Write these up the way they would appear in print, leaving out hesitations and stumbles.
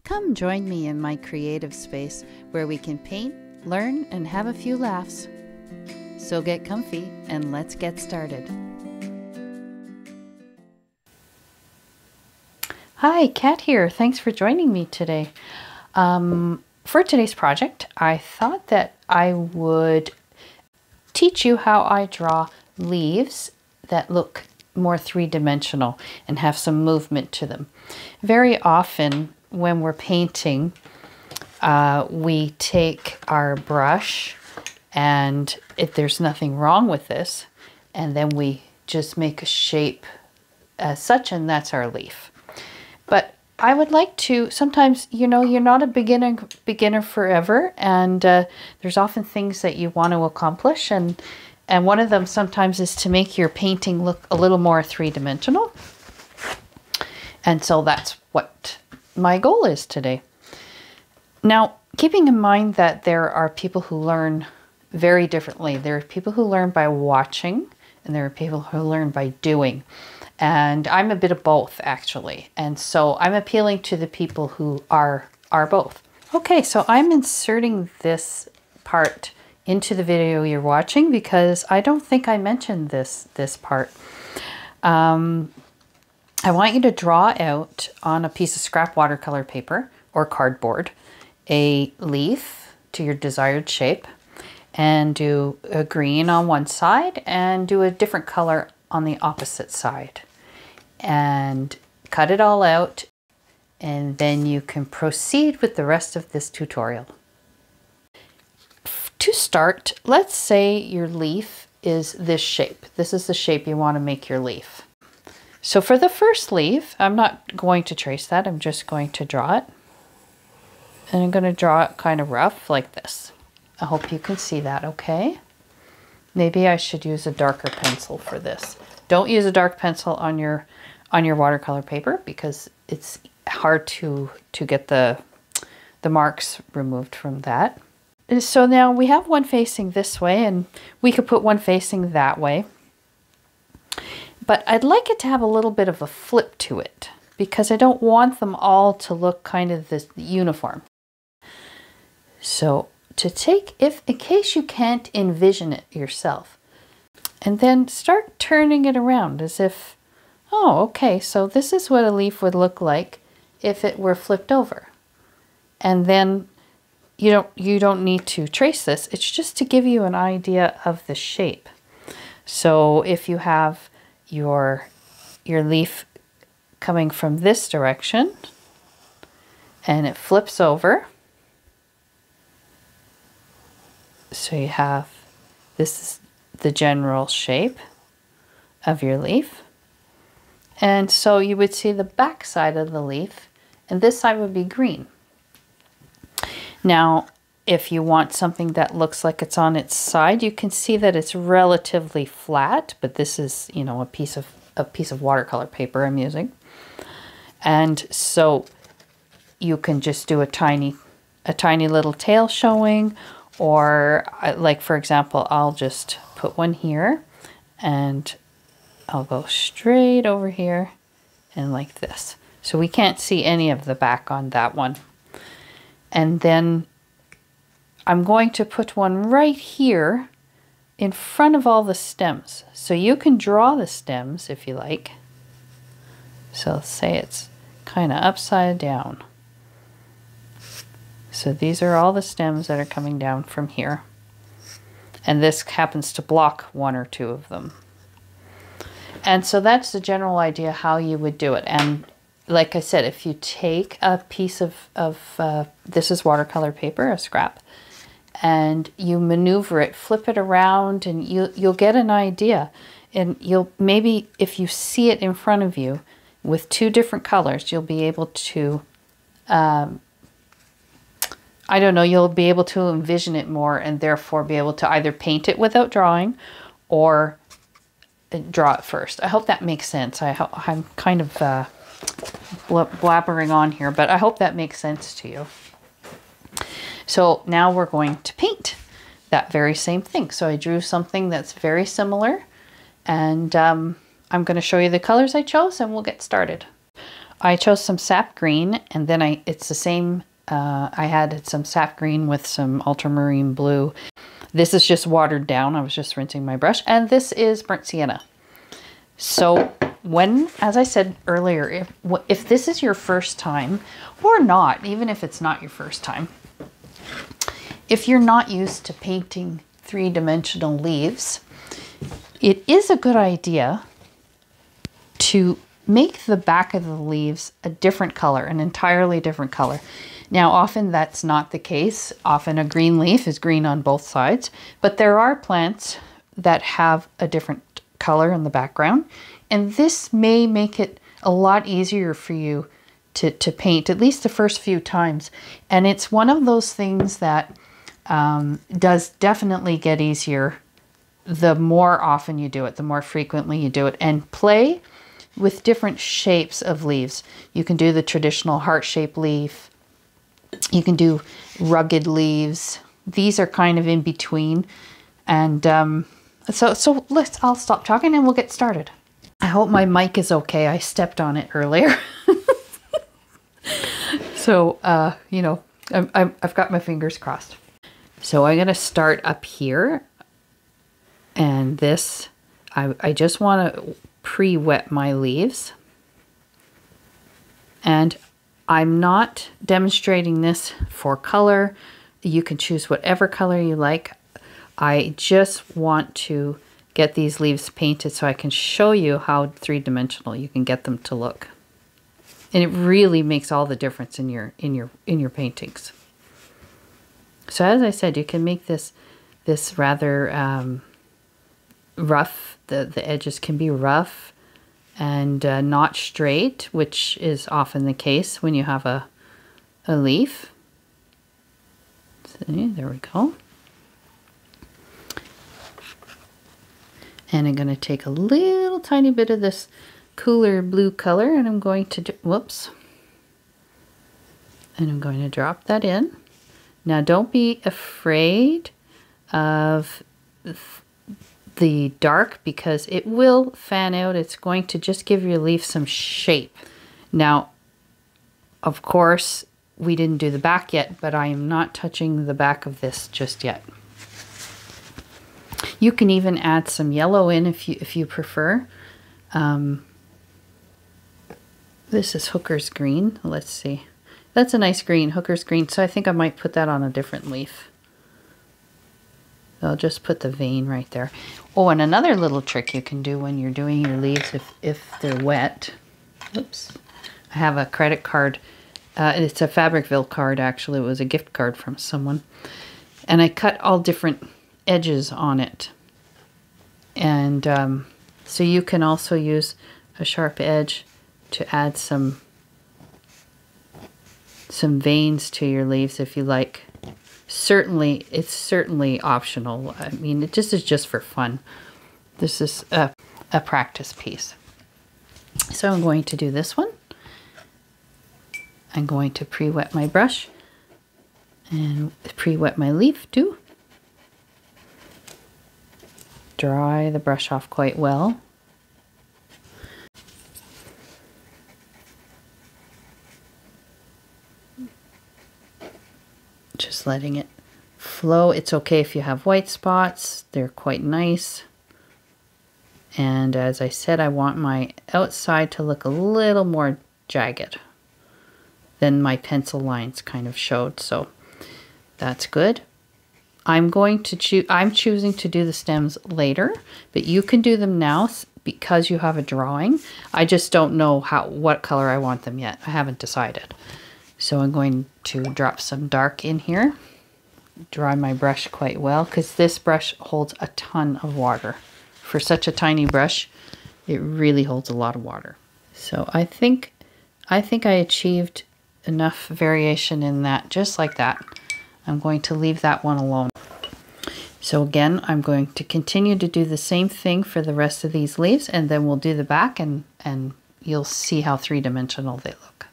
Come join me in my creative space where we can paint, learn, and have a few laughs. So get comfy and let's get started. Hi, Kat here. Thanks for joining me today. For today's project, I thought that I would teach you how I draw leaves that look more three-dimensional and have some movement to them. Very often when we're painting, we take our brush, and if there's nothing wrong with this, and then we just make a shape as such, and that's our leaf. But I would like to, sometimes, you know, you're not a beginner forever, and there's often things that you want to accomplish, and one of them sometimes is to make your painting look a little more three-dimensional. And so that's what my goal is today. Now, keeping in mind that there are people who learn very differently. There are people who learn by watching, and there are people who learn by doing. And I'm a bit of both, actually. And so I'm appealing to the people who are both. Okay, so I'm inserting this part into the video you're watching because I don't think I mentioned this part. I want you to draw out on a piece of scrap watercolor paper or cardboard a leaf to your desired shape, and do a green on one side and do a different color on the opposite side. And cut it all out, and then you can proceed with the rest of this tutorial. To start, let's say your leaf is this shape. This is the shape you want to make your leaf. So for the first leaf, I'm not going to trace that, I'm just going to draw it. And I'm going to draw it kind of rough like this. I hope you can see that okay. Maybe I should use a darker pencil for this. Don't use a dark pencil on your watercolor paper because it's hard to get the marks removed from that. And so now we have one facing this way, and we could put one facing that way. But I'd like it to have a little bit of a flip to it because I don't want them all to look kind of this uniform. So to take, in case you can't envision it yourself, and then start turning it around as if, oh, okay, so this is what a leaf would look like if it were flipped over. And then you don't need to trace this. It's just to give you an idea of the shape. So if you have your leaf coming from this direction and it flips over, so you have, this is the general shape of your leaf. And so you would see the back side of the leaf, and this side would be green. Now, if you want something that looks like it's on its side, you can see that it's relatively flat, but this is, you know, a piece of watercolor paper I'm using. And so you can just do a tiny little tail showing, or like, for example, I'll just put one here and I'll go straight over here and like this. So we can't see any of the back on that one. And then I'm going to put one right here in front of all the stems. So you can draw the stems if you like. So say it's kind of upside down. So these are all the stems that are coming down from here. And this happens to block one or two of them. And so that's the general idea how you would do it. And like I said, if you take a piece of this is watercolor paper, a scrap, and you maneuver it, flip it around, and you'll get an idea. And you'll maybe, if you see it in front of you with two different colors, you'll be able to, I don't know, you'll be able to envision it more, and therefore be able to either paint it without drawing or draw it first. I hope that makes sense. I'm kind of blabbering on here, but I hope that makes sense to you. So now we're going to paint that very same thing. So I drew something that's very similar, and I'm going to show you the colors I chose, and we'll get started. I chose some sap green, and then it's the same, I had some sap green with some ultramarine blue. This is just watered down. I was just rinsing my brush. And this is burnt sienna. So as I said earlier, if this is your first time, or not, even if it's not your first time, if you're not used to painting three-dimensional leaves, it is a good idea to make the back of the leaves a different color, an entirely different color. Now, often that's not the case. Often a green leaf is green on both sides, but there are plants that have a different color in the background, and this may make it a lot easier for you to paint, at least the first few times. And it's one of those things that does definitely get easier the more often you do it, the more frequently you do it, and play with different shapes of leaves. You can do the traditional heart-shaped leaf. You can do rugged leaves. These are kind of in between. And so I'll stop talking and we'll get started. I hope my mic is okay. I stepped on it earlier. So, you know, I've got my fingers crossed. So I'm going to start up here. And this, I just want to pre-wet my leaves. And I'm not demonstrating this for color. You can choose whatever color you like. I just want to get these leaves painted so I can show you how three-dimensional you can get them to look. And it really makes all the difference in your paintings. So as I said, you can make this rather rough. The edges can be rough and not straight, which is often the case when you have a leaf. See, there we go. And I'm going to take a little tiny bit of this cooler blue color, and I'm going to whoops, and I'm going to drop that in. Now don't be afraid of the dark, because it will fan out. It's going to just give your leaf some shape. Now, of course, we didn't do the back yet, but I am not touching the back of this just yet. You can even add some yellow in if you prefer. This is Hooker's Green. Let's see. That's a nice green, Hooker's Green. So I think I might put that on a different leaf. I'll just put the vein right there. Oh, and another little trick you can do when you're doing your leaves if they're wet. Oops. I have a credit card. It's a Fabricville card, actually. It was a gift card from someone. And I cut all different edges on it. And so you can also use a sharp edge to add some veins to your leaves if you like. Certainly, it's certainly optional. I mean, this is just for fun. This is a practice piece. So I'm going to do this one. I'm going to pre-wet my brush and pre-wet my leaf too. Dry the brush off quite well. Just letting it flow. It's okay if you have white spots. They're quite nice. And as I said, I want my outside to look a little more jagged than my pencil lines kind of showed. So that's good. I'm choosing to do the stems later, but you can do them now because you have a drawing. I just don't know what color I want them yet. I haven't decided. So I'm going to drop some dark in here. Dry my brush quite well, because this brush holds a ton of water. For such a tiny brush, it really holds a lot of water. So I think I achieved enough variation in that, just like that. I'm going to leave that one alone. So again, I'm going to continue to do the same thing for the rest of these leaves, and then we'll do the back, and you'll see how three-dimensional they look.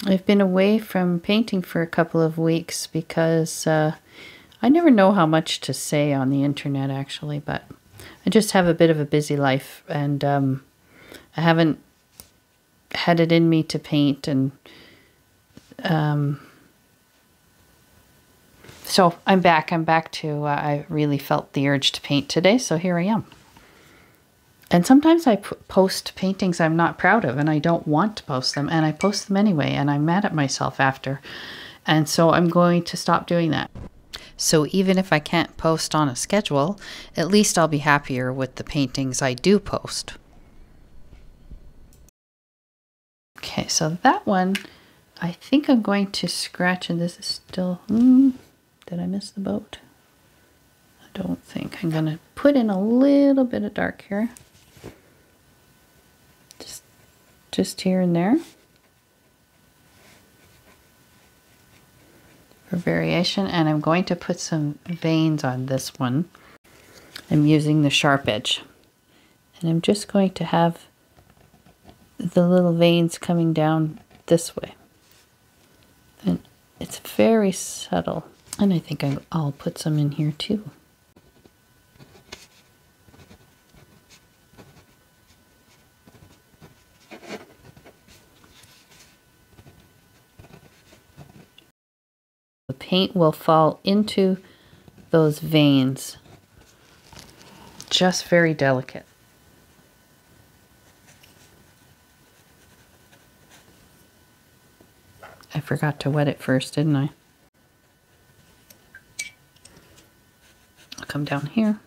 I've been away from painting for a couple of weeks because I never know how much to say on the internet, actually, but I just have a bit of a busy life, and I haven't had it in me to paint, and so I'm back to, I really felt the urge to paint today, so here I am. And sometimes I post paintings I'm not proud of and I don't want to post them, and I post them anyway, and I'm mad at myself after. And so I'm going to stop doing that. So even if I can't post on a schedule, at least I'll be happier with the paintings I do post. Okay, so that one, I think I'm going to scratch, and this is still, did I miss the boat? I don't think. I'm going to put in a little bit of dark here. Just here and there. For variation, and I'm going to put some veins on this one. I'm using the sharp edge. And I'm just going to have the little veins coming down this way. And it's very subtle. And I think I'll put some in here too. The paint will fall into those veins. Just very delicate. I forgot to wet it first, didn't I? I'll come down here.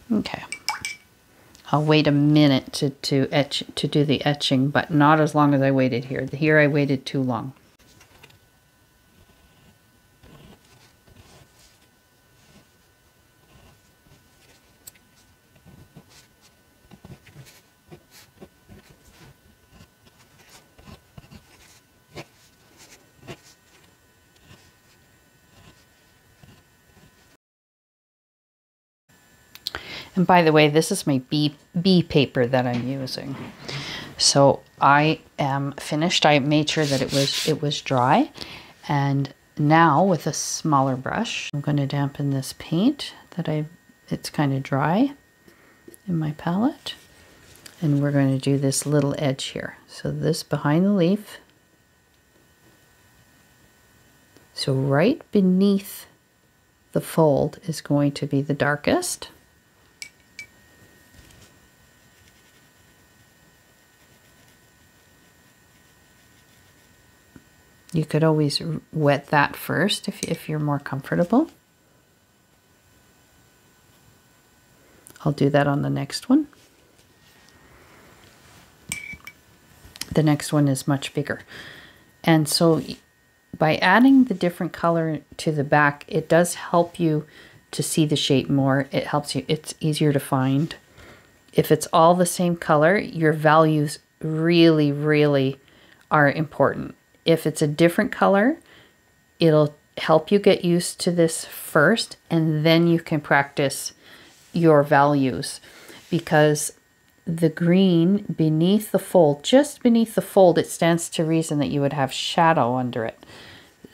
Okay. I'll wait a minute to do the etching, but not as long as I waited here. Here I waited too long. And by the way, this is my B paper that I'm using. So I am finished. I made sure that it was dry. And now with a smaller brush, I'm going to dampen this paint it's kind of dry in my palette. And we're going to do this little edge here. So this behind the leaf. So right beneath the fold is going to be the darkest. You could always wet that first if you're more comfortable. I'll do that on the next one. The next one is much bigger. And so by adding the different color to the back, it does help you to see the shape more. It helps you, it's easier to find. If it's all the same color, your values really, really are important. If it's a different color, it'll help you get used to this first, and then you can practice your values, because the green beneath the fold, just beneath the fold, it stands to reason that you would have shadow under it.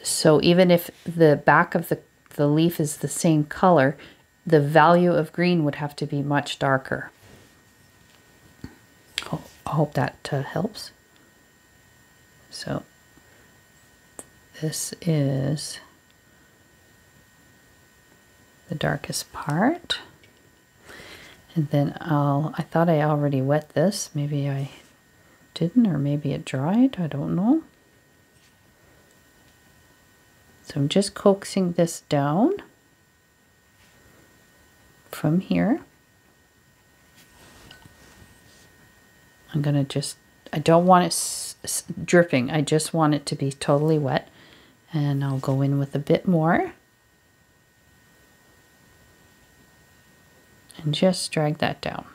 So even if the back of the leaf is the same color, the value of green would have to be much darker. I hope that helps. So this is the darkest part. And then I thought I already wet this. Maybe I didn't, or maybe it dried. I don't know. So I'm just coaxing this down from here. I'm going to I don't want it dripping. I just want it to be totally wet. And I'll go in with a bit more. And just drag that down.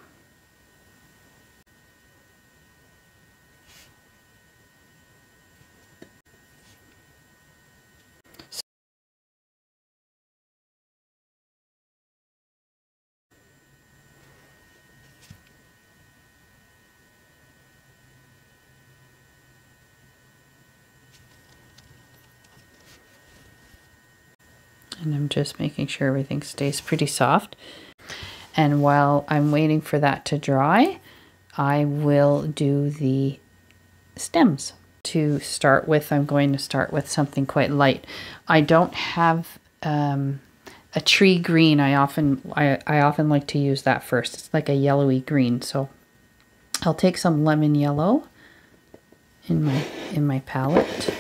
And I'm just making sure everything stays pretty soft. And while I'm waiting for that to dry, I will do the stems. To start with, I'm going to start with something quite light. I don't have a tree green. I often like to use that first. It's like a yellowy green. So I'll take some lemon yellow in my palette,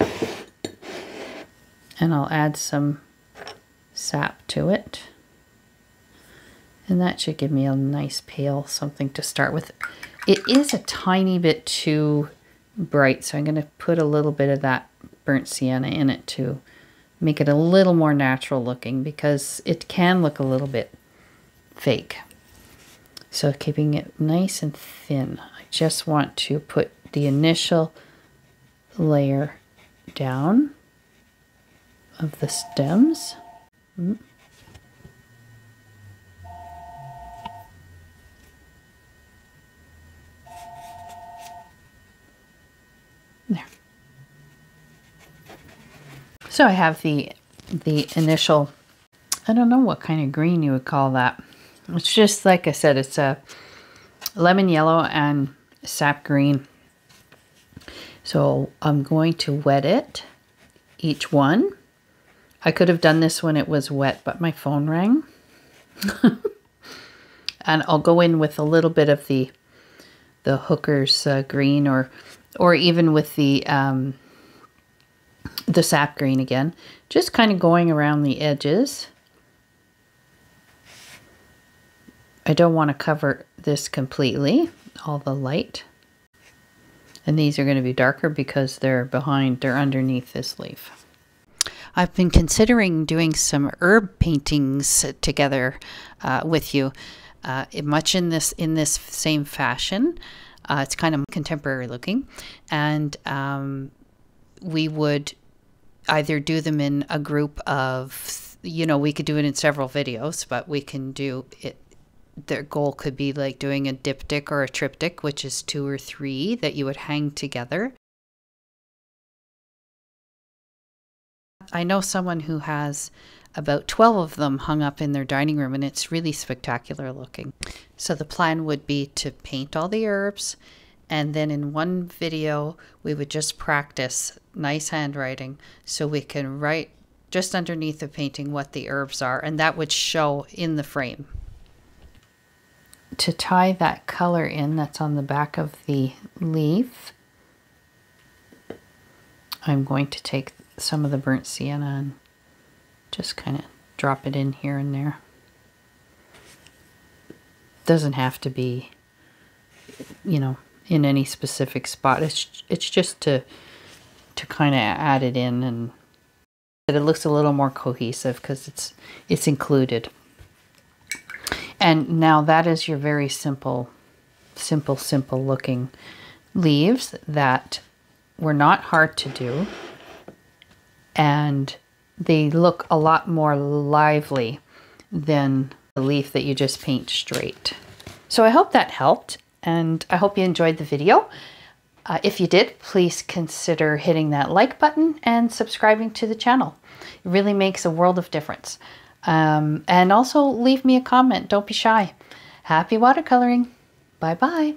and I'll add some sap to it. And that should give me a nice pale something to start with. It is a tiny bit too bright, so I'm going to put a little bit of that burnt sienna in it to make it a little more natural looking, because it can look a little bit fake. So keeping it nice and thin. I just want to put the initial layer down of the stems. There. So I have the initial, I don't know what kind of green you would call that. It's just, like I said, it's a lemon yellow and sap green. So I'm going to wet it, each one. I could have done this when it was wet, but my phone rang. And I'll go in with a little bit of the Hooker's green, or even with the sap green again. Just kind of going around the edges. I don't want to cover this completely, all the light. And these are going to be darker because they're underneath this leaf. I've been considering doing some herb paintings together with you, much in this same fashion. It's kind of contemporary looking, and we would either do them in a group of, we could do it in several videos, but we can do it. Their goal could be like doing a diptych or a triptych, which is 2 or 3 that you would hang together. I know someone who has about 12 of them hung up in their dining room, and it's really spectacular looking. So the plan would be to paint all the herbs, and then in one video we would just practice nice handwriting so we can write just underneath the painting what the herbs are, and that would show in the frame. To tie that color in that's on the back of the leaf, I'm going to take some of the burnt sienna and just kind of drop it in here and there. Doesn't have to be, in any specific spot. It's just to kind of add it in, and that it looks a little more cohesive because it's included. And now that is your very simple looking leaves that were not hard to do, and they look a lot more lively than the leaf that you just paint straight. So I hope that helped, and I hope you enjoyed the video. If you did, please consider hitting that like button and subscribing to the channel. It really makes a world of difference. And also leave me a comment. Don't be shy. Happy watercoloring. Bye-bye.